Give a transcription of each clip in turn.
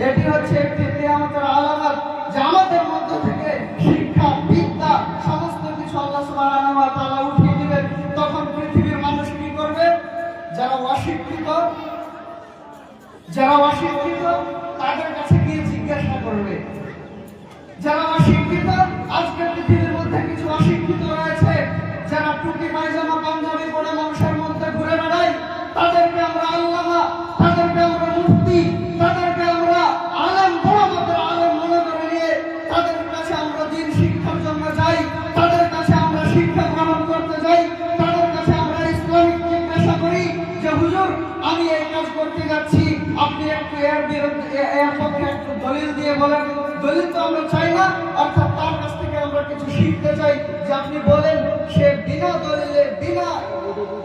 এটি হচ্ছে একটি কিয়ামতের আলামত যে আমাদের মধ্য থেকে শিক্ষা বিদ্যা সমস্ত কিছু আল্লাহ সুবহানাহু ওয়া তাআলা উঠিয়ে দিবেন। তখন পৃথিবীর মানুষ কি করবে? যারা অশিক্ষিত তাদের কাছে গিয়ে জিজ্ঞাসা করবে। যারা অশিক্ষিত, আজকে পৃথিবীর মধ্যে কিছু অশিক্ষিত রয়েছে যারা টুপি পায়জামা পাঞ্জাবি পরে মানুষের মধ্যে ঘুরে বেড়ায়, তাদেরকে আমরা আল্লামা, তাদেরকে আমরা মুফতি, তাদেরকে আমরা আলেম, বড় মাপের আলেম মনে করে নিয়ে তাদের কাছে আমরা দিন শিক্ষার জন্য যাই, তাদের কাছে আমরা শিক্ষা গ্রহণ করতে যাই, তাদের কাছে আমরা ইসলামিক জিজ্ঞাসা করি যে হুজুর আমি এই কাজ করতে যাচ্ছি, আপনি একটু এর বিরুদ্ধে এর পক্ষে একটু দলিল দিয়ে বলেন। দলিল তো আমরা চাই না, অর্থাৎ তার কাছ থেকে আমরা কিছু শিখতে চাই যে আপনি বলেন। সে বিনা দলিলে বিনা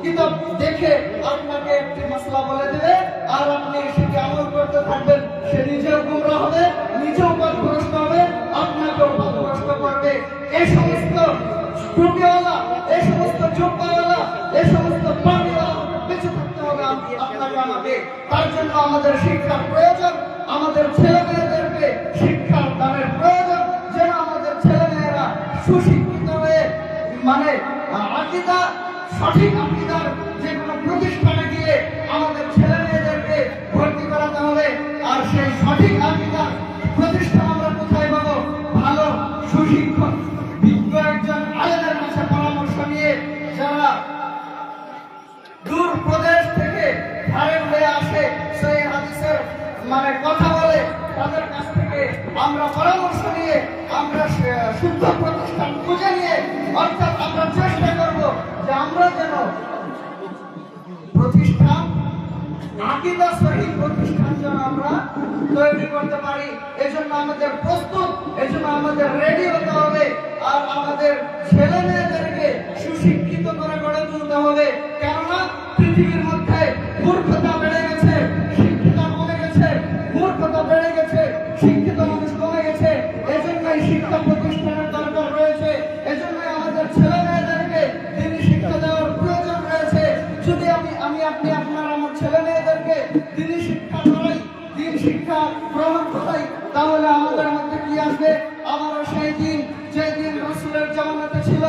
কিতাব দেখে আপনাকে একটি মাসলা বলে দেবে, আর আপনি সেটি আমল করতে থাকবেন। সে নিজেও গুমরাহ হবে, নিজেও পথভ্রষ্ট হবে, আপনাকেও পথভ্রষ্ট করবে। এই সমস্ত টুপিওয়ালা, এই সমস্ত জুব্বাওয়ালা, এই সমস্ত পাগড়িওয়ালা বেঁচে থাকতে হবে আপনাকে আমাকে। তার জন্য আমাদের শিক্ষার প্রয়োজন, আমাদের ছেলে মেয়েদেরকে শিক্ষার দানের প্রয়োজন, যেন আমাদের ছেলে মেয়েরা সুশিক্ষিত হয়ে মানে আকীদা, সঠিক আকীদার যে কোনো প্রতিষ্ঠানে গিয়ে আমাদের ছেলে মেয়েদেরকে ভর্তি করাতে হবে। আর সেই সঠিক আকীদার প্রতিষ্ঠান আমরা কোথায় পাবো? ভালো সুশিক্ষক বিজ্ঞ একজন আলেমের কাছে পরামর্শ নিয়ে, যারা দূর প্রদেশ থেকে ধারের হয়ে আসে, সেই হাদিসের মানে কথা বলে, তাদের কাছ থেকে আমরা পরামর্শ নিয়ে আমরা শুদ্ধ প্রতিষ্ঠান খুঁজে নিয়ে, অর্থাৎ আমরা চেষ্টা করব যে আমরা যেন প্রতিষ্ঠান আকীদা সহিহ প্রতিষ্ঠান যেন আমরা তৈরি করতে পারি। এজন্য আমাদের প্রস্তুত, এজন্য আমাদের রেডি হতে হবে। আর আমাদের ছেলে মেয়েদেরকে সুশিক্ষিত করে গড়ে তুলতে হবে। কেননা পৃথিবীর মধ্যে মূর্খতা বেড়ে গেছে, শিক্ষিত কমে গেছে, মূর্খতা বেড়ে গেছে, শিক্ষিত মানুষ কমে গেছে। এজন্যই শিক্ষা প্রতিষ্ঠানের দরকার রয়েছে, এজন্যই আমাদের ছেলে মেয়েদেরকে দিনী শিক্ষা দেওয়ার প্রয়োজন রয়েছে। যদি আপনি আপনার আমার ছেলে মেয়েদেরকে দিনী শিক্ষা করাই, দিন শিক্ষা গ্রহণ করাই, তাহলে আমাদের মধ্যে কি আসবে? আমারও সেই দিন, যে দিন রাসূলের জামানাতে ছিল,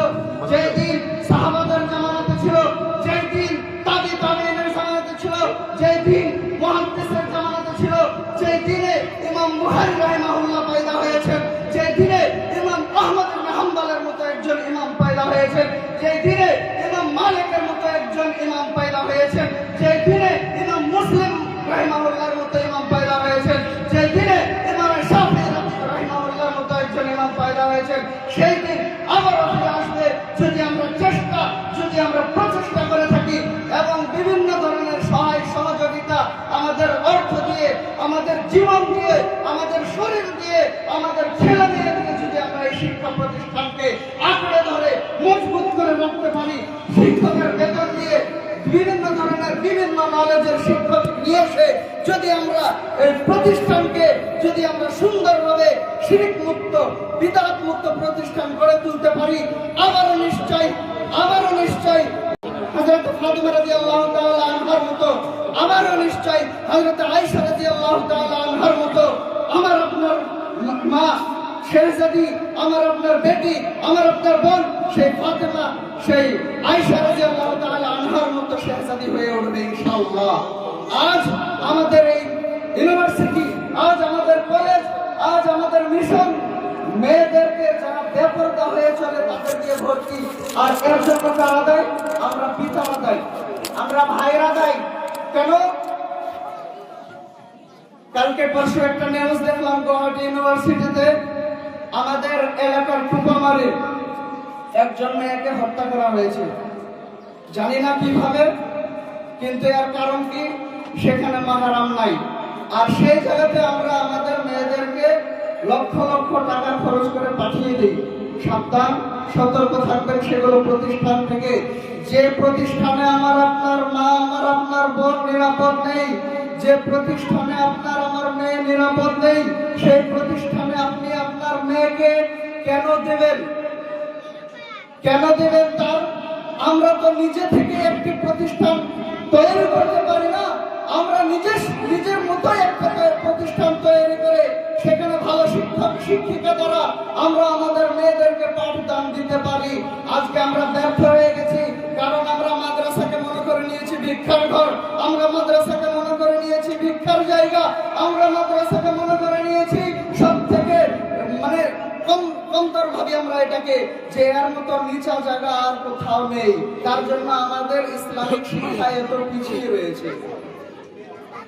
যে দিন সাহাবাদের জামানাতে ছিল, যে দিন তাবিঈনের জামানাতে ছিল, যে দিন মুহাদ্দিসের জামানাতে ছিল, যে দিনে ইমাম বুখারী রাহিমাহুল্লাহ পয়দা হয়েছেন, যে দিনে ইমাম আহমদ ইবনে হাম্বলের মতো একজন ইমাম পয়দা হয়েছেন, যে দিনে ইমাম মালিকের মতো একজন ইমাম পয়দা হয়েছেন, যে দিনে ইমাম মুসলিম রাহিমাহুল্লাহর মতো ইমাম পয়দা হয়েছেন, যে দিনে ইমাম শাফিঈ রাহিমাহুল্লাহর মতো একজন ইমাম পয়দা হয়েছেন, সেই দিন আবারও ফিরে আসবে যদি আমরা প্রচেষ্টা করে থাকি এবং বিভিন্ন ধরনের সহায় সহযোগিতা আমাদের অর্থ দিয়ে, আমাদের জীবন দিয়ে, আমাদের শরীর দিয়ে, আমাদের ছেলে মেয়েদেরকে যদি আমরা এই শিক্ষা প্রতিষ্ঠানকে আঁকড়ে ধরে মজবুত করে রাখতে পারি, শিক্ষকের বেতন দিয়ে বিভিন্ন ধরনের বিভিন্ন নলেজের শিক্ষক নিয়ে এসে যদি আমরা এই প্রতিষ্ঠানকে যদি আমরা সুন্দরভাবে শিরক মুক্ত, বিদআত মুক্ত প্রতিষ্ঠান গড়ে তুলতে পারি, আবারও নিশ্চয় হযরত ফাতিমা রাদিয়াল্লাহু তাআলা আনহার মতো, আবারও নিশ্চয় হযরত আয়েশা রাদিয়াল্লাহু তাআলা আনহার মতো, আমার আপনার মা শেহজাদি, আমার আপনার বেটি, আমার আপনার বোন সেই ফাতিমা, সেই আয়েশা রাদিয়াল্লাহু তাআলা আনহার মতো শেহজাদি হয়ে উঠবে ইনশাআল্লাহ। আজ আমাদের এই ইউনিভার্সিটি, আজ আমাদের কলেজ, আজ আমাদের মিশন মেয়েদেরকে যারা বেপরদা হয়ে চলে তাদের দিয়ে ভর্তি। আর এর জন্য কারা দায়ী? আমরা পিতারা দায়ী, আমরা ভাইরা দায়ী। কেন? কালকে পরশু একটা নিউজ দেখলাম, গুয়াহাটি ইউনিভার্সিটিতে আমাদের এলাকার টুপামারে একজন মেয়েকে হত্যা করা হয়েছে। জানি না কিভাবে, কিন্তু এর কারণ কি? সেখানে মাহরাম নাই। আর সেই জায়গাতে আমরা আমাদের মেয়েদেরকে লক্ষ লক্ষ টাকা খরচ করে পাঠিয়ে দিই। সাবধান, সতর্ক থাকবেন সেগুলো প্রতিষ্ঠান থেকে। যে প্রতিষ্ঠানে আমার আপনার মা, আমার আপনার বোন নিরাপদ নেই, যে প্রতিষ্ঠানে আপনার আমার মেয়ে নিরাপদ নেই, সেই প্রতিষ্ঠানে আপনি আপনার মেয়েকে কেন দেবেন? তার আমরা তো নিজে থেকে একটি প্রতিষ্ঠান তৈরি করতে পারি না। আমরা নিজের মতো একটা প্রতিষ্ঠান তৈরি শিক্ষিকা দ্বারা আমরা আমাদের মেয়েদেরকে পাঠদান দিতে পারি। আজকে আমরা ব্যর্থ হয়ে গেছি, কারণ আমরা মাদ্রাসাকে মনে করে নিয়েছি ভিক্ষার ঘর, আমরা মাদ্রাসাকে মনে করে নিয়েছি ভিক্ষার জায়গা, আমরা মাদ্রাসাকে মনে করে নিয়েছি সব থেকে মানে কমতর ভাবে আমরা এটাকে, যে এর মতো নিচা জায়গা আর কোথাও নেই। তার জন্য আমাদের ইসলামিক শিক্ষা এত পিছিয়ে রয়েছে।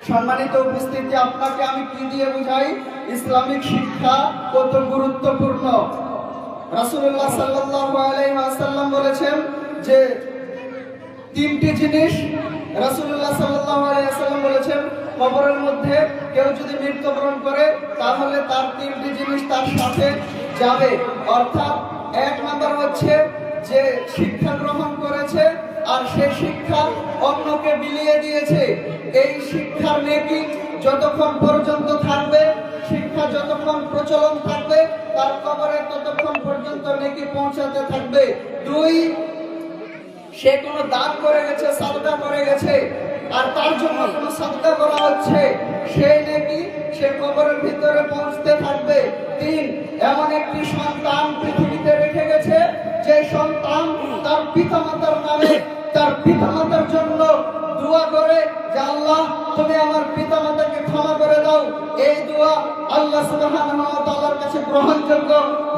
সম্মানিত উপস্থিতি, আপনাকে আমি কি দিয়ে বুঝাই ইসলামিক শিক্ষা কত গুরুত্বপূর্ণ। রাসূলুল্লাহ সাল্লাল্লাহু আলাইহি ওয়াসাল্লাম বলেছেন যে তিনটি জিনিস, রাসূলুল্লাহ সাল্লাল্লাহু আলাইহি ওয়াসাল্লাম বলেছেন কবরের মধ্যে কেউ যদি মৃত্যুবরণ করে তাহলে তার তিনটি জিনিস তার সাথে যাবে। অর্থাৎ এক নাম্বার হচ্ছে যে শিক্ষা গ্রহণ করেছে আর সেই শিক্ষা অন্যকে বিলিয়ে দিয়েছে। এই শিক্ষার নেকি যতক্ষণ পর্যন্ত থাকবে, শিক্ষা যতক্ষণ প্রচলন থাকবে, তার কবরে ততক্ষণ পর্যন্ত নেকি পৌঁছাতে থাকবে। দুই, সে কোনো দান করে গেছে, সাদকা করে গেছে, আর তার জন্য কোনো সাদকা করা হচ্ছে, সেই নেকি সে কবরের ভিতরে পৌঁছতে থাকবে। তিন, এমন একটি সন্তান পৃথিবীতে রেখে গেছে যে সন্তান তার পিতামাতার নামে, তার পিতামাতার জন্য দোয়া করে যে আল্লাহ তুমি আমার পিতামাতাকে ক্ষমা করে দাও। এই দোয়া আল্লাহ সুবহানাহু ওয়া তাআলার কাছে গ্রহণযোগ্য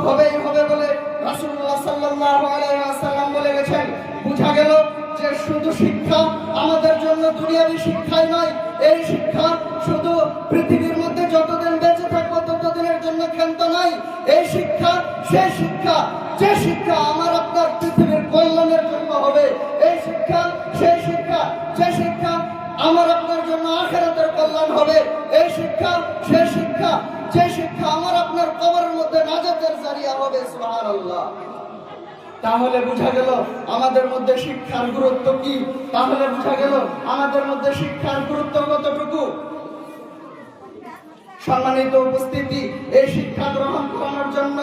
হবেই হবে বলে রাসূলুল্লাহ সাল্লাল্লাহু আলাইহি ওয়াসাল্লাম বলে গেছেন। বুঝা গেল যে শুধু শিক্ষা আমাদের জন্য দুনিয়াবী শিক্ষাই নয়, এই শিক্ষা শুধু পৃথিবীর মধ্যে যতদিন বেঁচে থাকবো ততদিনের জন্য ক্ষান্ত নয়। এই শিক্ষা সেই শিক্ষা, যে শিক্ষা আমার আপনার পৃথিবীর কল্যাণের জন্য হবে। এই শিক্ষা সেই শিক্ষা, যে শিক্ষা আমার আপনার জন্য আখিরাতের কল্যাণ হবে। এই শিক্ষা সেই শিক্ষা, যে শিক্ষা আমার আপনার কবরের মধ্যে নাজাতের জারিয়া হবে। সুবহানাল্লাহ। তাহলে বুঝা গেল আমাদের মধ্যে শিক্ষার গুরুত্ব কি, তাহলে বুঝা গেল আমাদের মধ্যে শিক্ষার গুরুত্ব কতটুকু। সম্মানিত উপস্থিতি, এই শিক্ষা গ্রহণ করানোর জন্য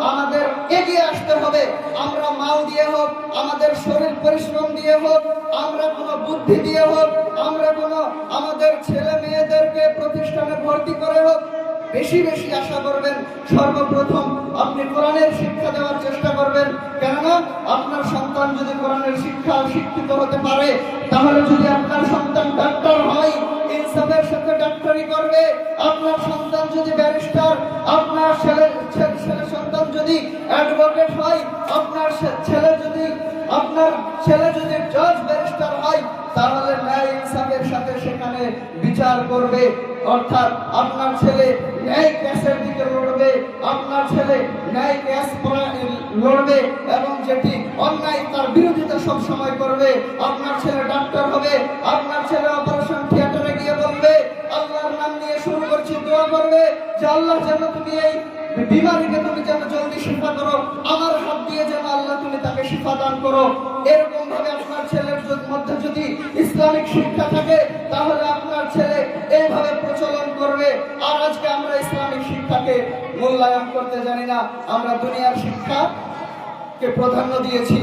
আমাদের এগিয়ে আসতে হবে। আমরা মাও দিয়ে হোক, আমাদের শরীর পরিশ্রম দিয়ে হোক, আমরা কোনো বুদ্ধি দিয়ে হোক, আমরা কোনো আমাদের ছেলে মেয়েদেরকে প্রতিষ্ঠানে ভর্তি করে হোক, বেশি বেশি আশা করবেন সর্বপ্রথম আপনি কোরআনের শিক্ষা দেওয়ার চেষ্টা করবেন। কেননা আপনার সন্তান যদি কোরআনের শিক্ষা শিক্ষিত হতে পারে, তাহলে যদি আপনার সন্তান ডাক্তার হয়, ইনসাফের সাথে ডাক্তারি করবে। আপনার সন্তান যদি ব্যারিস্টার, আপনার ছেলে সন্তান যদি অ্যাডভোকেট হয়, আপনার ছেলে যদি জজ ব্যারিস্টার হয়, তাহলে ন্যায় ইনসাফের সাথে সেখানে বিচার করবে। অর্থাৎ আপনার ছেলে ন্যায় ক্যাসের দিকে লড়বে, আপনার ছেলে ন্যায় ক্যাস লড়বে এবং যেটি অন্যায় তার বিরোধিতা সব সময় করবে। আপনার ছেলে ডাক্তার হবে, আপনার ছেলে অপারেশন থিয়েটারে গিয়ে বলবে, আল্লাহর নাম নিয়ে শুরু করছি, দোয়া করবে যে আল্লাহ যেন তুমি এই বিমারিকে তুমি যেন জলদি শিফা করো, আমার হাত দিয়ে যেন আল্লাহ তুমি তাকে শিফা দান করো। এরকম ভাবে আপনার ছেলের মধ্যে যদি ইসলামিক শিক্ষা থাকে, তাহলে আপনার ছেলে এইভাবে প্রচলন করবে। আর আজকে আমরা ইসলামিক শিক্ষাকে মূল্যায়ন করতে জানি না, আমরা দুনিয়ার শিক্ষাকে প্রাধান্য দিয়েছি।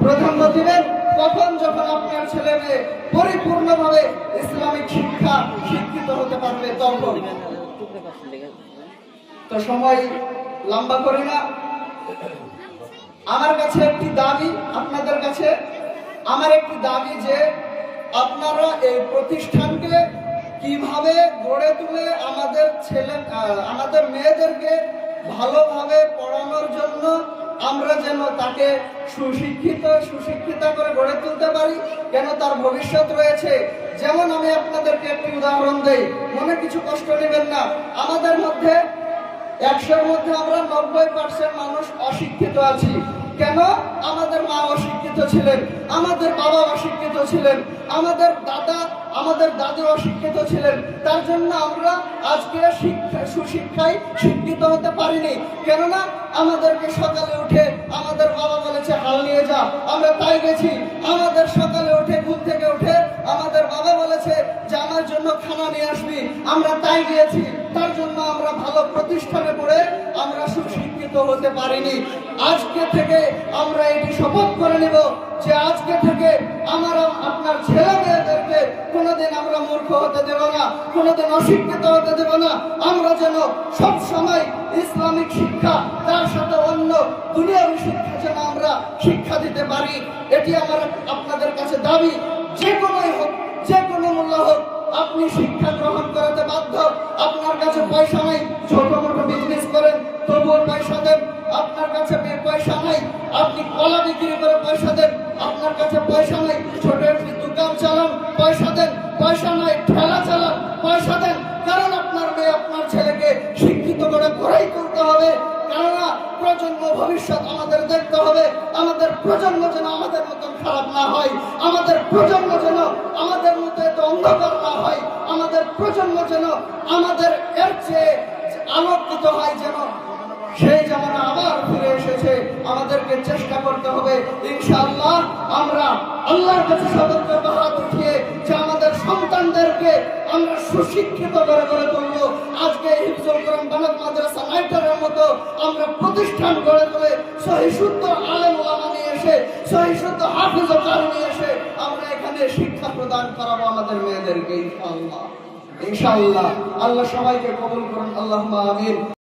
প্রাধান্য দিবেন কখন? যখন আপনার ছেলে মেয়ে পরিপূর্ণভাবে ইসলামিক শিক্ষা শিক্ষিত হতে পারবে তখন। তো সময় লম্বা করি না, আমার কাছে একটি দাবি, আপনাদের কাছে আমার একটি দাবি যে আপনারা এই প্রতিষ্ঠানকে কিভাবে গড়ে তুলে আমাদের মেয়েদেরকে ভালোভাবে পড়ানোর জন্য আমরা যেন তাকে সুশিক্ষিতা করে গড়ে তুলতে পারি, কেন তার ভবিষ্যৎ রয়েছে। যেমন আমি আপনাদেরকে একটি উদাহরণ দেই, মনে কিছু কষ্ট নেবেন না। আমাদের মধ্যে 100-র মধ্যে আমরা 90% মানুষ অশিক্ষিত আছি। কেন? আমাদের মা অশিক্ষিত ছিলেন, আমাদের বাবা অশিক্ষিত ছিলেন, আমাদের দাদু অশিক্ষিত ছিলেন। তার জন্য আমরা আজকে সুশিক্ষায় শিক্ষিত হতে পারিনি। কেননা আমাদেরকে সকালে উঠে আমাদের বাবা বলেছে হাল নিয়ে যা, আমরা তাই গেছি। আমাদের সকালে উঠে ঘুম থেকে উঠে আমাদের বাবা বলেছে যে আমার জন্য খানা নিয়ে আসবি, আমরা তাই গিয়েছি। তার জন্য আমরা ভালো ভালো প্রতিষ্ঠানে পড়ে আমরা সুশিক্ষিত হতে পারিনি। আজকে থেকে আমরা এটি শপথ করে নেব যে আজকে থেকে আমরা আপনার ছেলে মেয়েদেরকে কোনোদিন আমরা মূর্খ হতে দেব না, কোনোদিন অশিক্ষিত হতে দেব না। আমরা যেন সব সময় ইসলামিক শিক্ষা, তার সাথে অন্য দুনিয়াবী শিক্ষা যেন আমরা শিক্ষা দিতে পারি। এটি আমার আপনাদের কাছে দাবি। যে কোনোই হোক, যে কোনো মূল্য হোক, আপনি শিক্ষা গ্রহণ করাতে বাধ্য। আপনার কাছে পয়সা নাই, ছোট মোটো বিজনেস করেন, তবুও পয়সা দেন। আপনার কাছে পয়সা নাই, আপনি কলা বিক্রি করে পয়সা দেন। আপনার কাছে পয়সা নাই, ছোট একটি দোকান চালান, পয়সা দেন। পয়সা নাই, ঠেলা চালান, পয়সা দেন। কারণ আপনার মেয়ে, আপনার ছেলেকে শিক্ষিত করে গড়াই তুলতে হবে। কেননা প্রজন্ম ভবিষ্যৎ আমাদের দেখতে হবে। আমাদের প্রজন্ম যেন আমাদের মতন খারাপ না হয়, আমাদের প্রজন্ম যেন আমাদের মতো এত অন্ধকার না হয়, আমাদের প্রজন্ম যেন আমাদের এর চেয়ে আলোকিত হয়, যেন সেই জামানা আবার ফিরে এসেছে। আমাদেরকে চেষ্টা করতে হবে ইনশাআল্লাহ। আমরা আল্লাহর কাছে সতর্ক হাত উঠিয়ে যে আমাদের সন্তানদেরকে আমরা সুশিক্ষিত করে গড়ে তুলবো। আজকে হিফজুল কোরআন বানাত মাদ্রাসা নাইটারের মতো আমরা প্রতিষ্ঠান গড়ে তুলে সহিশুদ্ধ আলেম ওলামা নিয়ে এসে, সহিশুদ্ধ হাফিজ ও কারি নিয়ে এসে আমরা এখানে শিক্ষা প্রদান করাবো আমাদের মেয়েদেরকে ইনশাআল্লাহ। ইনশাআল্লাহ আল্লাহ সবাইকে কবুল করুন। আল্লাহুম্মা আমিন।